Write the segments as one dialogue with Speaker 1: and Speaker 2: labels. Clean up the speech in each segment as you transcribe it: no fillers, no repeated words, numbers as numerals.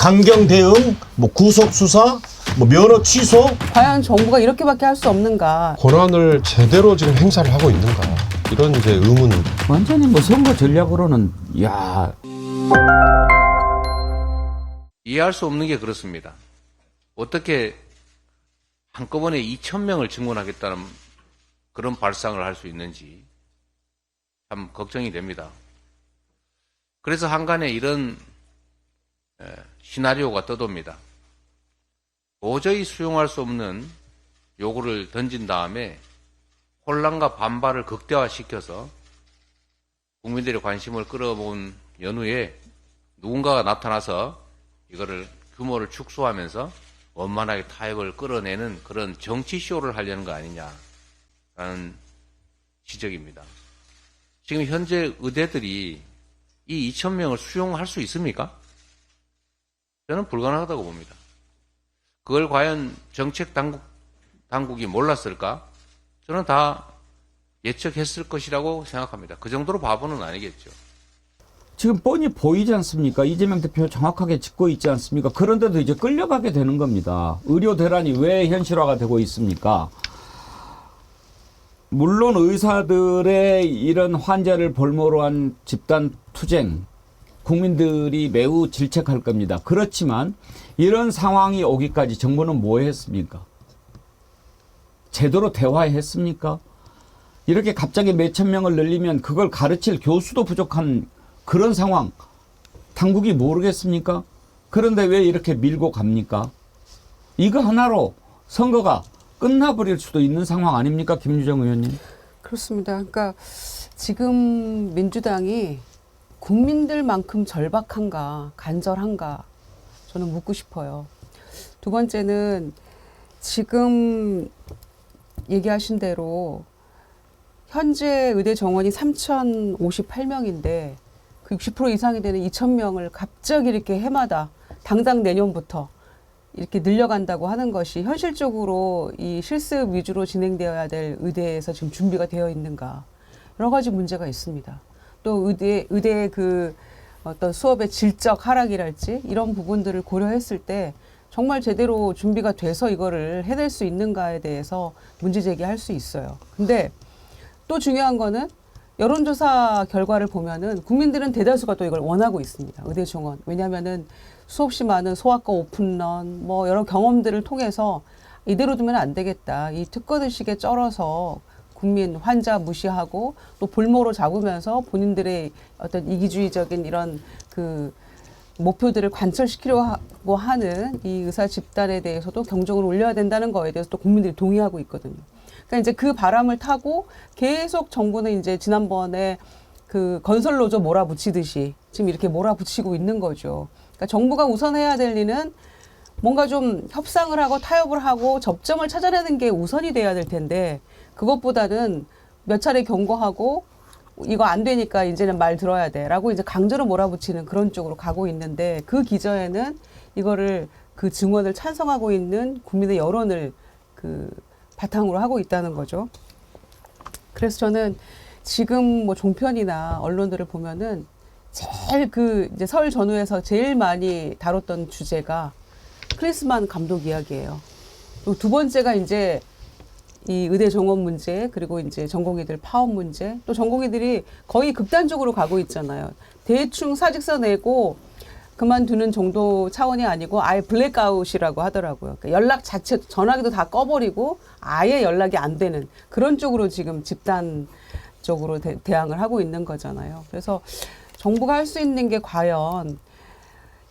Speaker 1: 강경 대응, 뭐 구속 수사, 뭐 면허 취소.
Speaker 2: 과연 정부가 이렇게밖에 할 수 없는가?
Speaker 3: 권한을 제대로 지금 행사를 하고 있는가 이런 이제 의문.
Speaker 4: 완전히 뭐 선거 전략으로는 야
Speaker 5: 이해할 수 없는 게 그렇습니다. 어떻게 한꺼번에 2,000명을 증원하겠다는 그런 발상을 할 수 있는지 참 걱정이 됩니다. 그래서 한간에 이런 시나리오가 떠돕니다. 도저히 수용할 수 없는 요구를 던진 다음에 혼란과 반발을 극대화시켜서 국민들의 관심을 끌어모은 연후에 누군가가 나타나서 이거를 규모를 축소하면서 원만하게 타협을 끌어내는 그런 정치쇼를 하려는 거 아니냐라는 지적입니다. 지금 현재 의대들이 이 2,000명을 수용할 수 있습니까? 저는 불가능하다고 봅니다. 그걸 과연 정책 당국이 몰랐을까? 저는 다 예측했을 것이라고 생각합니다. 그 정도로 바보는 아니겠죠.
Speaker 4: 지금 뻔히 보이지 않습니까? 이재명 대표 정확하게 짚고 있지 않습니까? 그런데도 이제 끌려가게 되는 겁니다. 의료 대란이 왜 현실화가 되고 있습니까? 물론 의사들의 이런 환자를 볼모로 한 집단 투쟁, 국민들이 매우 질책할 겁니다. 그렇지만 이런 상황이 오기까지 정부는 뭐 했습니까? 제대로 대화했습니까? 이렇게 갑자기 몇천 명을 늘리면 그걸 가르칠 교수도 부족한 그런 상황, 당국이 모르겠습니까? 그런데 왜 이렇게 밀고 갑니까? 이거 하나로 선거가 끝나버릴 수도 있는 상황 아닙니까, 김유정 의원님?
Speaker 2: 그렇습니다. 그러니까 지금 민주당이 국민들만큼 절박한가, 간절한가 저는 묻고 싶어요. 두 번째는 지금 얘기하신 대로 현재 의대 정원이 3,058명인데 그 60% 이상이 되는 2,000명을 갑자기 이렇게 해마다 당장 내년부터 이렇게 늘려간다고 하는 것이 현실적으로 이 실습 위주로 진행되어야 될 의대에서 지금 준비가 되어 있는가. 여러 가지 문제가 있습니다. 또 의대의 그 어떤 수업의 질적 하락이랄지 이런 부분들을 고려했을 때 정말 제대로 준비가 돼서 이거를 해낼 수 있는가에 대해서 문제 제기할 수 있어요. 근데 또 중요한 거는 여론조사 결과를 보면은 국민들은 대다수가 또 이걸 원하고 있습니다. 의대 정원. 왜냐하면은 수없이 많은 소아과 오픈런 뭐 여러 경험들을 통해서 이대로 두면 안 되겠다. 이 특권의식에 쩔어서 국민 환자 무시하고 또 볼모로 잡으면서 본인들의 어떤 이기주의적인 이런 그 목표들을 관철시키려고 하는 이 의사 집단에 대해서도 경종을 울려야 된다는 거에 대해서 또 국민들이 동의하고 있거든요. 그러니까 이제 그 바람을 타고 계속 정부는 이제 지난번에 그 건설 노조 몰아붙이듯이 지금 이렇게 몰아붙이고 있는 거죠. 그러니까 정부가 우선해야 될 일은 뭔가 좀 협상을 하고 타협을 하고 접점을 찾아내는 게 우선이 돼야 될 텐데 그것보다는 몇 차례 경고하고 이거 안 되니까 이제는 말 들어야 돼라고 이제 강제로 몰아붙이는 그런 쪽으로 가고 있는데 그 기저에는 이거를 그 증언을 찬성하고 있는 국민의 여론을 그 바탕으로 하고 있다는 거죠. 그래서 저는 지금 뭐 종편이나 언론들을 보면은 제일 그 이제 설 전후에서 제일 많이 다뤘던 주제가 크리스만 감독 이야기예요. 그리고 두 번째가 이제 이 의대 정원 문제 그리고 이제 전공의들 파업 문제 또 전공의들이 거의 극단적으로 가고 있잖아요. 대충 사직서 내고 그만두는 정도 차원이 아니고 아예 블랙아웃이라고 하더라고요. 그러니까 연락 자체 전화기도 다 꺼버리고 아예 연락이 안 되는 그런 쪽으로 지금 집단적으로 대항을 하고 있는 거잖아요. 그래서 정부가 할 수 있는 게 과연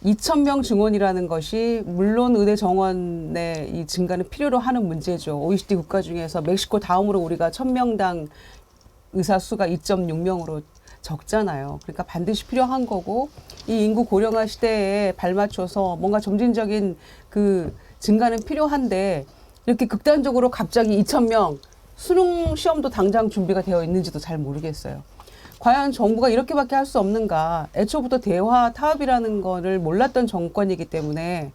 Speaker 2: 2,000명 증원이라는 것이 물론 의대 정원의 이 증가는 필요로 하는 문제죠. OECD 국가 중에서 멕시코 다음으로 우리가 1,000명당 의사 수가 2.6명으로 적잖아요. 그러니까 반드시 필요한 거고 이 인구 고령화 시대에 발맞춰서 뭔가 점진적인 그 증가는 필요한데 이렇게 극단적으로 갑자기 2,000명 수능 시험도 당장 준비가 되어 있는지도 잘 모르겠어요. 과연 정부가 이렇게밖에 할 수 없는가. 애초부터 대화 타협이라는 거를 몰랐던 정권이기 때문에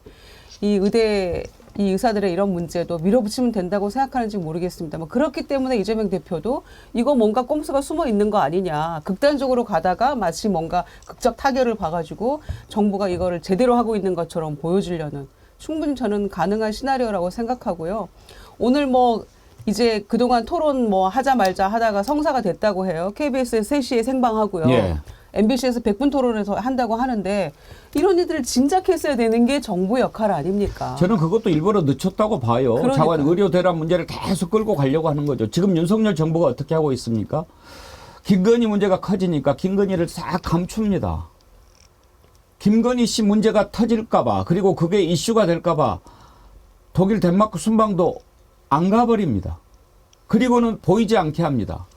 Speaker 2: 이 의대 이 의사들의 이런 문제도 밀어붙이면 된다고 생각하는지 모르겠습니다. 뭐 그렇기 때문에 이재명 대표도 이거 뭔가 꼼수가 숨어 있는 거 아니냐. 극단적으로 가다가 마치 뭔가 극적 타결을 봐가지고 정부가 이거를 제대로 하고 있는 것처럼 보여주려는 충분히 저는 가능한 시나리오라고 생각하고요. 오늘 뭐 이제 그동안 토론 뭐 하자 말자 하다가 성사가 됐다고 해요. KBS에서 3시에 생방하고요.
Speaker 4: 예.
Speaker 2: MBC에서 100분 토론에서 한다고 하는데 이런 일들을 진작했어야 되는 게 정부 역할 아닙니까?
Speaker 4: 저는 그것도 일부러 늦췄다고 봐요.
Speaker 2: 그러니까요.
Speaker 4: 자관 의료 대란 문제를 계속 끌고 가려고 하는 거죠. 지금 윤석열 정부가 어떻게 하고 있습니까? 김건희 문제가 커지니까 김건희를 싹 감춥니다. 김건희 씨 문제가 터질까 봐, 그리고 그게 이슈가 될까 봐 독일 덴마크 순방도 안 가버립니다. 그리고는 보이지 않게 합니다.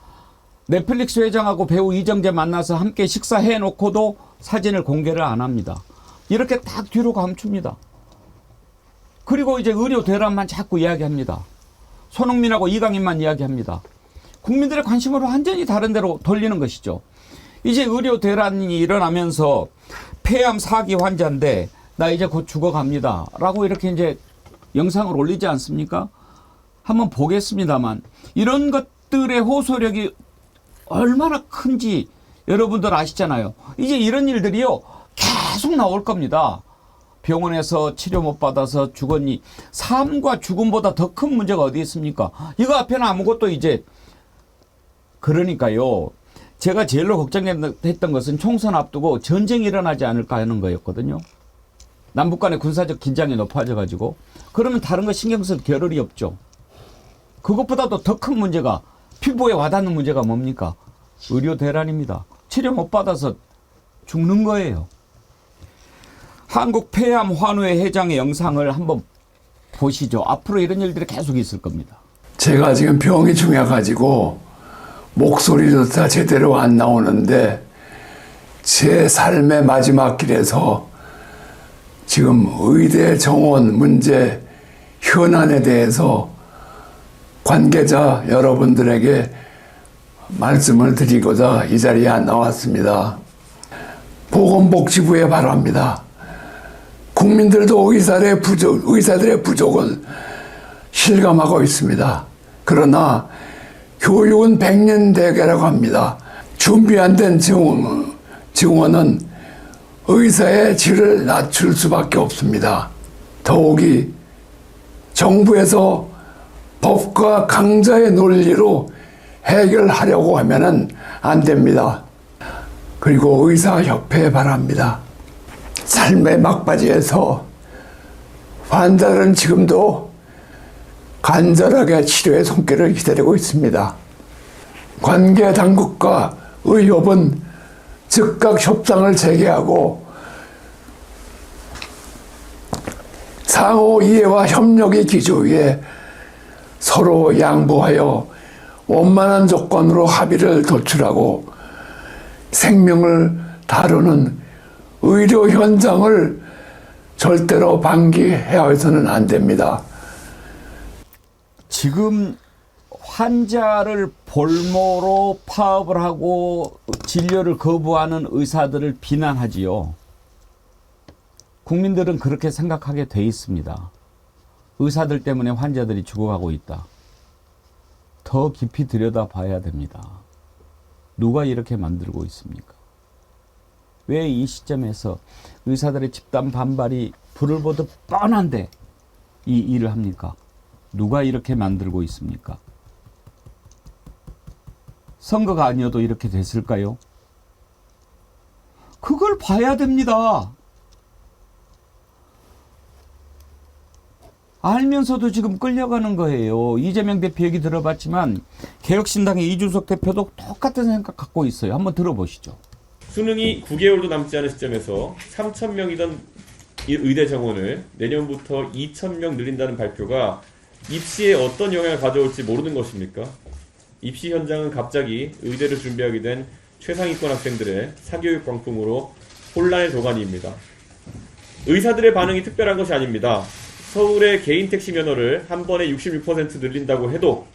Speaker 4: 넷플릭스 회장하고 배우 이정재 만나서 함께 식사해 놓고도 사진을 공개를 안 합니다. 이렇게 딱 뒤로 감춥니다. 그리고 이제 의료 대란만 자꾸 이야기합니다. 손흥민하고 이강인만 이야기합니다. 국민들의 관심으로 완전히 다른 데로 돌리는 것이죠. 이제 의료 대란이 일어나면서 폐암 4기 환자인데 나 이제 곧 죽어갑니다 라고 이렇게 이제 영상을 올리지 않습니까? 한번 보겠습니다만 이런 것들의 호소력이 얼마나 큰지 여러분들 아시잖아요. 이제 이런 일들이요 계속 나올 겁니다. 병원에서 치료 못 받아서 죽었니. 삶과 죽음보다 더 큰 문제가 어디 있습니까? 이거 앞에는 아무것도 이제 그러니까요. 제가 제일로 걱정했던 것은 총선 앞두고 전쟁이 일어나지 않을까 하는 거였거든요. 남북 간의 군사적 긴장이 높아져가지고 그러면 다른 거 신경 쓸 겨를이 없죠. 그것보다도 더 큰 문제가 피부에 와닿는 문제가 뭡니까? 의료 대란입니다. 치료 못 받아서 죽는 거예요. 한국 폐암 환우회 회장의 영상을 한번 보시죠. 앞으로 이런 일들이 계속 있을 겁니다.
Speaker 6: 제가 지금 병이 중요해가지고 목소리도 다 제대로 안 나오는데 제 삶의 마지막 길에서 지금 의대 정원 문제 현안에 대해서 관계자 여러분들에게 말씀을 드리고자 이 자리에 나왔습니다. 보건복지부에 바랍니다. 국민들도 의사들의 부족을 실감하고 있습니다. 그러나 교육은 백년대계라고 합니다. 준비 안 된 증원은 의사의 질을 낮출 수밖에 없습니다. 더욱이 정부에서 법과 강자의 논리로 해결하려고 하면은 안 됩니다. 그리고 의사협회에 바랍니다. 삶의 막바지에서 환자들은 지금도 간절하게 치료의 손길을 기다리고 있습니다. 관계 당국과 의협은 즉각 협상을 재개하고 상호 이해와 협력의 기조 위에 서로 양보하여 원만한 조건으로 합의를 도출하고 생명을 다루는 의료 현장을 절대로 방기해서는 안 됩니다.
Speaker 4: 지금 환자를 볼모로 파업을 하고 진료를 거부하는 의사들을 비난하지요. 국민들은 그렇게 생각하게 돼 있습니다. 의사들 때문에 환자들이 죽어가고 있다. 더 깊이 들여다봐야 됩니다. 누가 이렇게 만들고 있습니까? 왜 이 시점에서 의사들의 집단 반발이 불을 보듯 뻔한데 이 일을 합니까? 누가 이렇게 만들고 있습니까? 선거가 아니어도 이렇게 됐을까요? 그걸 봐야 됩니다. 알면서도 지금 끌려가는 거예요. 이재명 대표 얘기 들어봤지만 개혁신당의 이준석 대표도 똑같은 생각 갖고 있어요. 한번 들어보시죠.
Speaker 7: 수능이 9개월도 남지 않은 시점에서 3,000명이던 의대 정원을 내년부터 2,000명 늘린다는 발표가 입시에 어떤 영향을 가져올지 모르는 것입니까? 입시 현장은 갑자기 의대를 준비하게 된 최상위권 학생들의 사교육 광풍으로 혼란의 도가니입니다. 의사들의 반응이 특별한 것이 아닙니다. 서울의 개인 택시 면허를 한 번에 66% 늘린다고 해도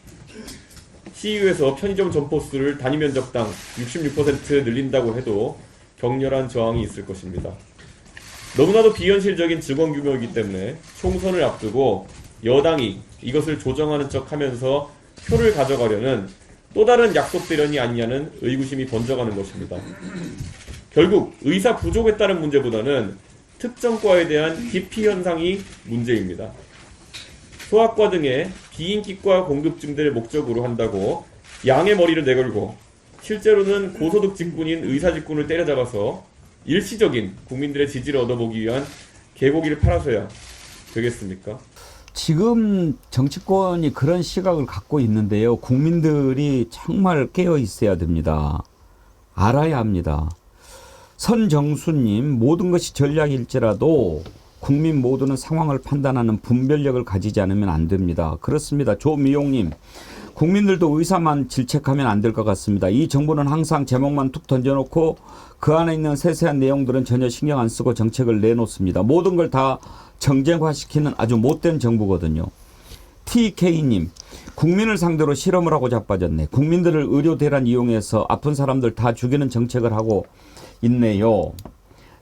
Speaker 7: CU에서 편의점 점포수를 단위 면적당 66% 늘린다고 해도 격렬한 저항이 있을 것입니다. 너무나도 비현실적인 직원 규모이기 때문에 총선을 앞두고 여당이 이것을 조정하는 척 하면서 표를 가져가려는 또 다른 약속 대련이 아니냐는 의구심이 번져가는 것입니다. 결국 의사 부족에 따른 문제보다는 특정 과에 대한 기피 현상이 문제입니다. 소아과 등의 비인기과 공급 증대를 목적으로 한다고 양의 머리를 내걸고 실제로는 고소득 직군인 의사 직군을 때려잡아서 일시적인 국민들의 지지를 얻어보기 위한 개고기를 팔아서야 되겠습니까?
Speaker 4: 지금 정치권이 그런 시각을 갖고 있는데요. 국민들이 정말 깨어 있어야 됩니다. 알아야 합니다. 선정수님, 모든 것이 전략일지라도 국민 모두는 상황을 판단하는 분별력을 가지지 않으면 안 됩니다. 그렇습니다. 조미용님, 국민들도 의사만 질책하면 안 될 것 같습니다. 이 정부는 항상 제목만 툭 던져놓고 그 안에 있는 세세한 내용들은 전혀 신경 안 쓰고 정책을 내놓습니다. 모든 걸 다 정쟁화시키는 아주 못된 정부거든요. TK님, 국민을 상대로 실험을 하고 자빠졌네. 국민들을 의료 대란 이용해서 아픈 사람들 다 죽이는 정책을 하고 있네요.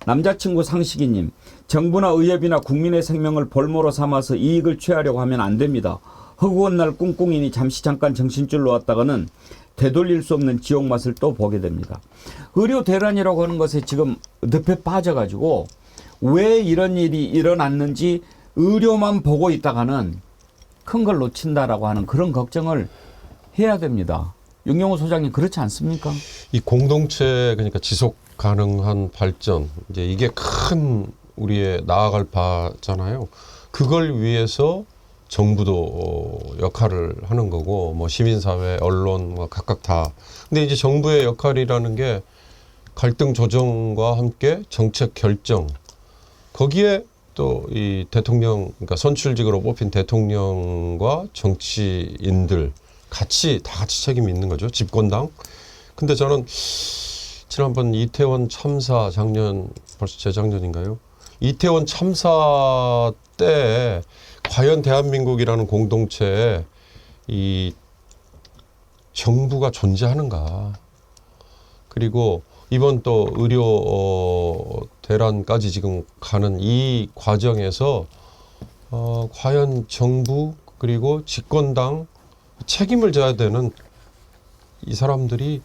Speaker 4: 남자친구 상식이님, 정부나 의협이나 국민의 생명을 볼모로 삼아서 이익을 취하려고 하면 안 됩니다. 허구한 날 꿍꿍이니 잠시 잠깐 정신줄 놓았다가는 되돌릴 수 없는 지옥 맛을 또 보게 됩니다. 의료 대란이라고 하는 것에 지금 늪에 빠져가지고 왜 이런 일이 일어났는지 의료만 보고 있다가는 큰 걸 놓친다라고 하는 그런 걱정을 해야 됩니다. 윤경호 소장님, 그렇지 않습니까?
Speaker 3: 이 공동체, 그러니까 지속 가능한 발전, 이제 이게 큰 우리의 나아갈 바잖아요. 그걸 위해서 정부도 역할을 하는 거고, 뭐 시민사회, 언론, 뭐 각각 다. 근데 이제 정부의 역할이라는 게 갈등 조정과 함께 정책 결정, 거기에 또 이 대통령, 그러니까 선출직으로 뽑힌 대통령과 정치인들 같이 다 같이 책임이 있는 거죠. 집권당. 근데 저는 지난번 이태원 참사, 작년 벌써 재작년인가요? 이태원 참사 때 과연 대한민국이라는 공동체에 이 정부가 존재하는가? 그리고 이번 또 의료 대란까지 지금 가는 이 과정에서 과연 정부 그리고 집권당 책임을 져야 되는 이 사람들이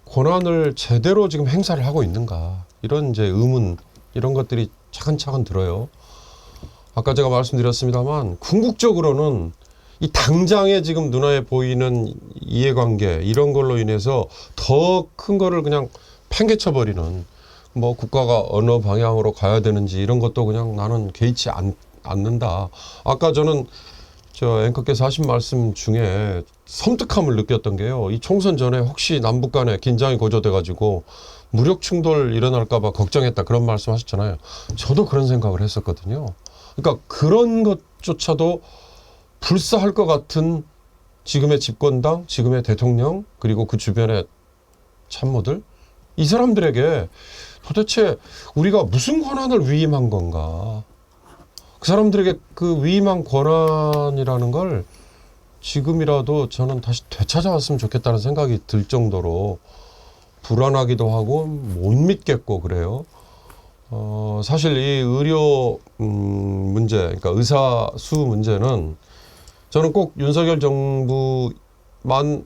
Speaker 3: 권한을 제대로 지금 행사를 하고 있는가, 이런 이제 의문, 이런 것들이 차근차근 들어요. 아까 제가 말씀드렸습니다만 궁극적으로는 이 당장에 지금 눈에 보이는 이해관계 이런 걸로 인해서 더 큰 거를 그냥 팽개쳐버리는, 뭐 국가가 어느 방향으로 가야 되는지 이런 것도 그냥 나는 개의치 않는다. 아까 저는 저 앵커께서 하신 말씀 중에 섬뜩함을 느꼈던 게요. 이 총선 전에 혹시 남북 간에 긴장이 고조돼가지고 무력 충돌 일어날까 봐 걱정했다, 그런 말씀 하셨잖아요. 저도 그런 생각을 했었거든요. 그러니까 그런 것조차도 불사할 것 같은 지금의 집권당, 지금의 대통령, 그리고 그 주변의 참모들, 이 사람들에게 도대체 우리가 무슨 권한을 위임한 건가? 그 사람들에게 그 위임한 권한이라는 걸 지금이라도 저는 다시 되찾아왔으면 좋겠다는 생각이 들 정도로 불안하기도 하고 못 믿겠고 그래요. 사실 이 의료 문제, 그러니까 의사 수 문제는 저는 꼭 윤석열 정부만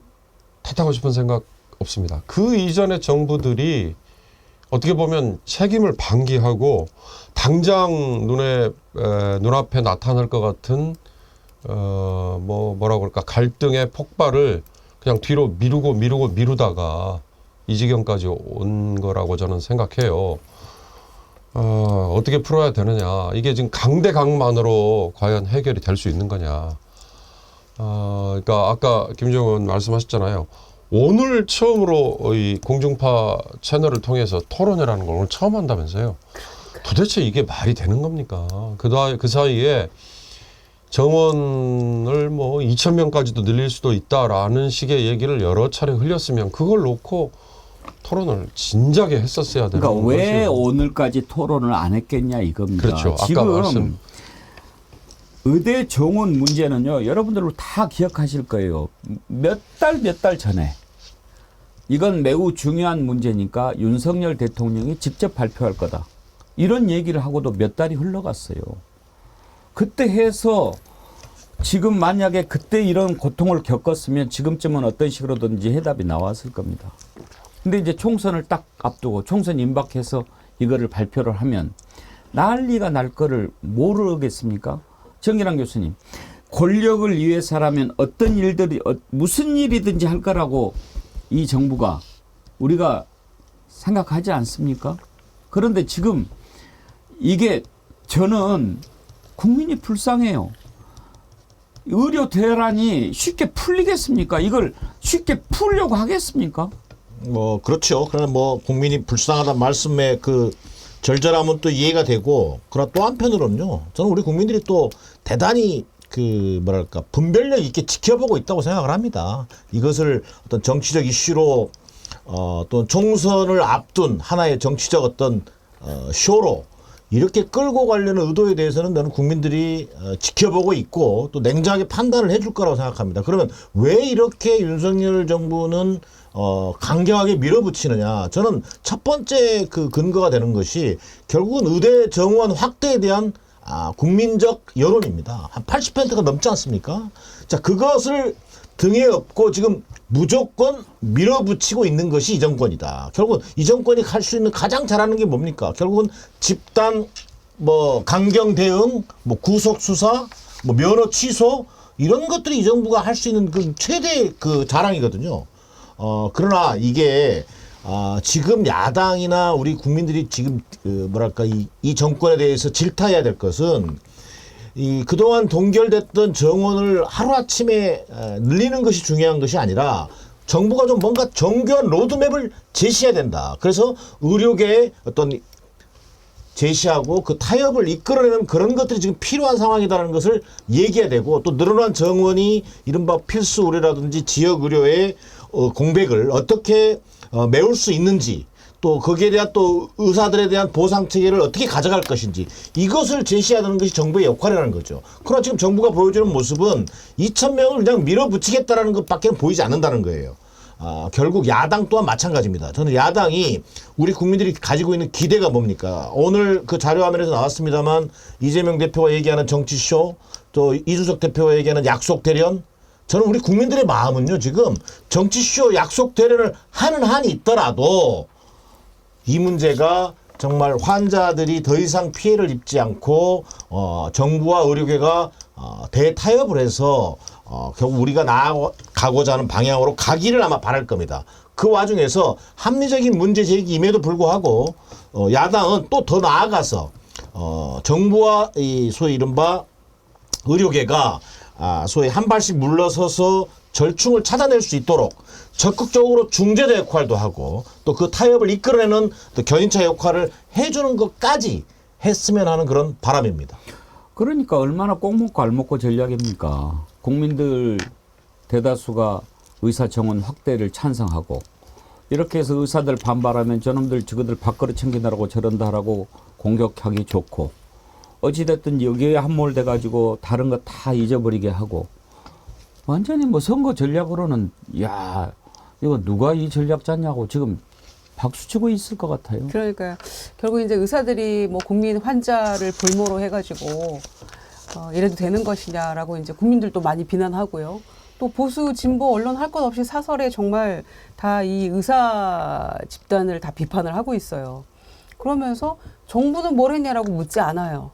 Speaker 3: 탓하고 싶은 생각 없습니다. 그 이전의 정부들이 어떻게 보면 책임을 방기하고 당장 눈앞에 나타날 것 같은 뭐라고 그럴까, 갈등의 폭발을 그냥 뒤로 미루다가 이 지경까지 온 거라고 저는 생각해요. 어떻게 풀어야 되느냐, 이게 지금 강대강만으로 과연 해결이 될 수 있는 거냐. 그러니까 아까 김정은 말씀하셨잖아요. 오늘 처음으로 이 공중파 채널을 통해서 토론회라는 걸 오늘 처음 한다면서요. 도대체 이게 말이 되는 겁니까? 그 사이에 정원을 뭐 2,000명까지도 늘릴 수도 있다라는 식의 얘기를 여러 차례 흘렸으면 그걸 놓고 토론을 진작에 했었어야 되는 거죠.
Speaker 4: 그러니까 왜 오늘까지 토론을 안 했겠냐 이겁니다.
Speaker 3: 그렇죠. 아까
Speaker 4: 지금
Speaker 3: 말씀.
Speaker 4: 의대 정원 문제는요, 여러분들 다 기억하실 거예요. 몇 달 전에 이건 매우 중요한 문제니까 윤석열 대통령이 직접 발표할 거다. 이런 얘기를 하고도 몇 달이 흘러갔어요. 그때 해서 지금 만약에 그때 이런 고통을 겪었으면 지금쯤은 어떤 식으로든지 해답이 나왔을 겁니다. 근데 이제 총선을 딱 앞두고 총선 임박해서 이거를 발표를 하면 난리가 날 거를 모르겠습니까? 정기랑 교수님, 권력을 위해서라면 어떤 일들이 무슨 일이든지 할 거라고 이 정부가 우리가 생각하지 않습니까? 그런데 지금 이게 저는 국민이 불쌍해요. 의료 대란이 쉽게 풀리겠습니까? 이걸 쉽게 풀려고 하겠습니까?
Speaker 1: 뭐 그렇죠. 그러나 뭐 국민이 불쌍하다는 말씀에 그 절절함은 또 이해가 되고, 그러나 또 한편으로는요, 저는 우리 국민들이 또 대단히 그 뭐랄까 분별력 있게 지켜보고 있다고 생각을 합니다. 이것을 어떤 정치적 이슈로 또 총선을 앞둔 하나의 정치적 어떤 쇼로 이렇게 끌고 가려는 의도에 대해서는 저는 국민들이 지켜보고 있고 또 냉정하게 판단을 해줄 거라고 생각합니다. 그러면 왜 이렇게 윤석열 정부는 강경하게 밀어붙이느냐? 저는 첫 번째 그 근거가 되는 것이 결국은 의대 정원 확대에 대한 국민적 여론입니다. 한 80%가 넘지 않습니까? 자, 그것을 등에 업고 지금 무조건 밀어붙이고 있는 것이 이 정권이다. 결국은 이 정권이 할 수 있는 가장 잘하는 게 뭡니까? 결국은 집단 뭐 강경 대응, 뭐 구속 수사, 뭐 면허 취소 이런 것들이 이 정부가 할 수 있는 그 최대 그 자랑이거든요. 그러나 이게 지금 야당이나 우리 국민들이 지금 그 뭐랄까 이 정권에 대해서 질타해야 될 것은 이 그동안 동결됐던 정원을 하루아침에 늘리는 것이 중요한 것이 아니라 정부가 좀 뭔가 정교한 로드맵을 제시해야 된다. 그래서 의료계의 어떤 제시하고 그 타협을 이끌어내는 그런 것들이 지금 필요한 상황이다라는 것을 얘기해야 되고, 또 늘어난 정원이 이른바 필수 의료라든지 지역 의료의 공백을 어떻게 메울 수 있는지, 또 거기에 대한 또 의사들에 대한 보상 체계를 어떻게 가져갈 것인지 이것을 제시하는 것이 정부의 역할이라는 거죠. 그러나 지금 정부가 보여주는 모습은 2,000명을 그냥 밀어붙이겠다라는 것밖에 보이지 않는다는 거예요. 결국 야당 또한 마찬가지입니다. 저는 야당이 우리 국민들이 가지고 있는 기대가 뭡니까? 오늘 그 자료화면에서 나왔습니다만 이재명 대표가 얘기하는 정치쇼, 또 이준석 대표가 얘기하는 약속 대련, 저는 우리 국민들의 마음은요, 지금 정치쇼 약속 대련을 하는 한이 있더라도 이 문제가 정말 환자들이 더 이상 피해를 입지 않고 정부와 의료계가 대타협을 해서 결국 우리가 나아가고자 하는 방향으로 가기를 아마 바랄 겁니다. 그 와중에서 합리적인 문제 제기임에도 불구하고 야당은 또 더 나아가서 정부와 이 소위 이른바 의료계가 소위 한 발씩 물러서서 절충을 찾아낼 수 있도록 적극적으로 중재자 역할도 하고 또 그 타협을 이끌어내는 또 견인차 역할을 해주는 것까지 했으면 하는 그런 바람입니다.
Speaker 4: 그러니까 얼마나 꼭 먹고 알 먹고 전략입니까? 국민들 대다수가 의사 정원 확대를 찬성하고 이렇게 해서 의사들 반발하면 저놈들 저거들 밥그릇 챙기느라고 저런다라고 공격하기 좋고, 어찌됐든 여기에 함몰돼 가지고 다른 거 다 잊어버리게 하고, 완전히 뭐 선거 전략으로는 야 이거 누가 이 전략 짰냐고 지금 박수치고 있을 것 같아요.
Speaker 2: 그러니까 결국 이제 의사들이 뭐 국민 환자를 볼모로 해가지고 이래도 되는 것이냐라고 이제 국민들도 많이 비난하고요. 또 보수 진보 언론 할 것 없이 사설에 정말 다 이 의사 집단을 다 비판을 하고 있어요. 그러면서 정부는 뭘 했냐라고 묻지 않아요.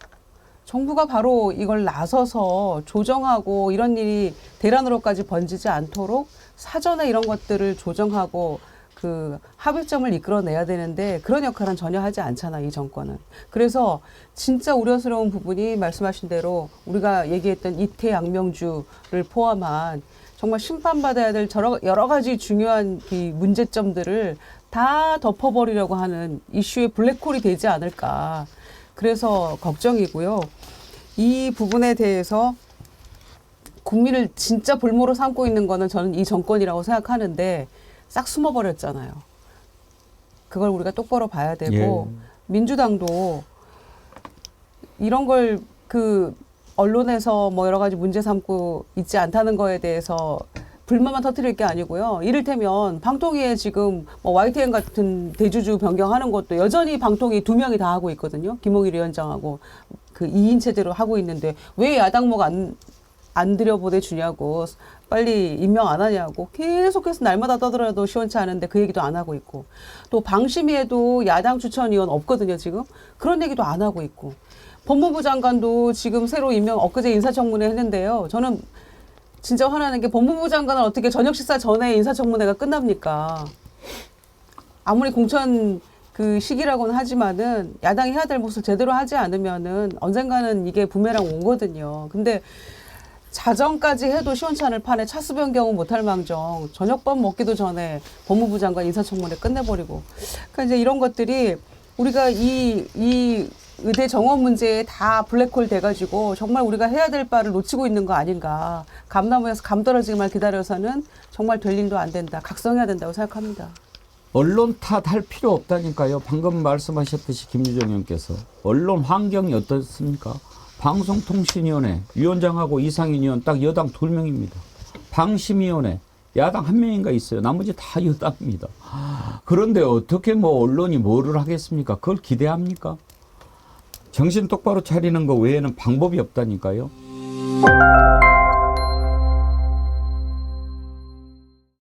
Speaker 2: 정부가 바로 이걸 나서서 조정하고 이런 일이 대란으로까지 번지지 않도록 사전에 이런 것들을 조정하고 그 합의점을 이끌어내야 되는데 그런 역할은 전혀 하지 않잖아, 이 정권은. 그래서 진짜 우려스러운 부분이 말씀하신 대로 우리가 얘기했던 이태 양명주를 포함한 정말 심판받아야 될 여러 가지 중요한 이 문제점들을 다 덮어버리려고 하는 이슈의 블랙홀이 되지 않을까. 그래서 걱정이고요. 이 부분에 대해서 국민을 진짜 볼모로 삼고 있는 거는 저는 이 정권이라고 생각하는데 싹 숨어버렸잖아요. 그걸 우리가 똑바로 봐야 되고, 민주당도 이런 걸 그 언론에서 뭐 여러 가지 문제 삼고 있지 않다는 거에 대해서 불만만 터뜨릴 게 아니고요. 이를테면 방통위에 지금 뭐 YTN 같은 대주주 변경하는 것도 여전히 방통위 2명이 다 하고 있거든요. 김홍일 위원장하고 그 2인 체제로 하고 있는데 왜 야당목 안 들여보내주냐고, 빨리 임명 안 하냐고 계속해서 날마다 떠들어도 시원치 않은데 그 얘기도 안 하고 있고, 또 방심위에도 야당 추천위원 없거든요. 지금 그런 얘기도 안 하고 있고, 법무부 장관도 지금 새로 임명 엊그제 인사청문회 했는데요. 저는 진짜 화나는 게 법무부 장관은 어떻게 저녁 식사 전에 인사청문회가 끝납니까? 아무리 공천 그 시기라고는 하지만은 야당이 해야 될 몫을 제대로 하지 않으면은 언젠가는 이게 부메랑 오거든요. 근데 자정까지 해도 시원치 않을 판에 차수 변경은 못할 망정 저녁밥 먹기도 전에 법무부 장관 인사청문회 끝내버리고, 그러니까 이제 이런 것들이 우리가 이 의대 정원 문제에 다 블랙홀 돼가지고 정말 우리가 해야 될 바를 놓치고 있는 거 아닌가. 감나무에서 감 떨어지기만 기다려서는 정말 될 일도 안 된다. 각성해야 된다고 생각합니다.
Speaker 4: 언론 탓할 필요 없다니까요. 방금 말씀하셨듯이 김유정 의원께서 언론 환경이 어떻습니까? 방송통신위원회 위원장하고 이상인 의원 딱 여당 2명입니다. 방심위원회 야당 1명인가 있어요. 나머지 다 여당입니다. 그런데 어떻게 뭐 언론이 뭐를 하겠습니까? 그걸 기대합니까? 정신 똑바로 차리는 거 외에는 방법이 없다니까요.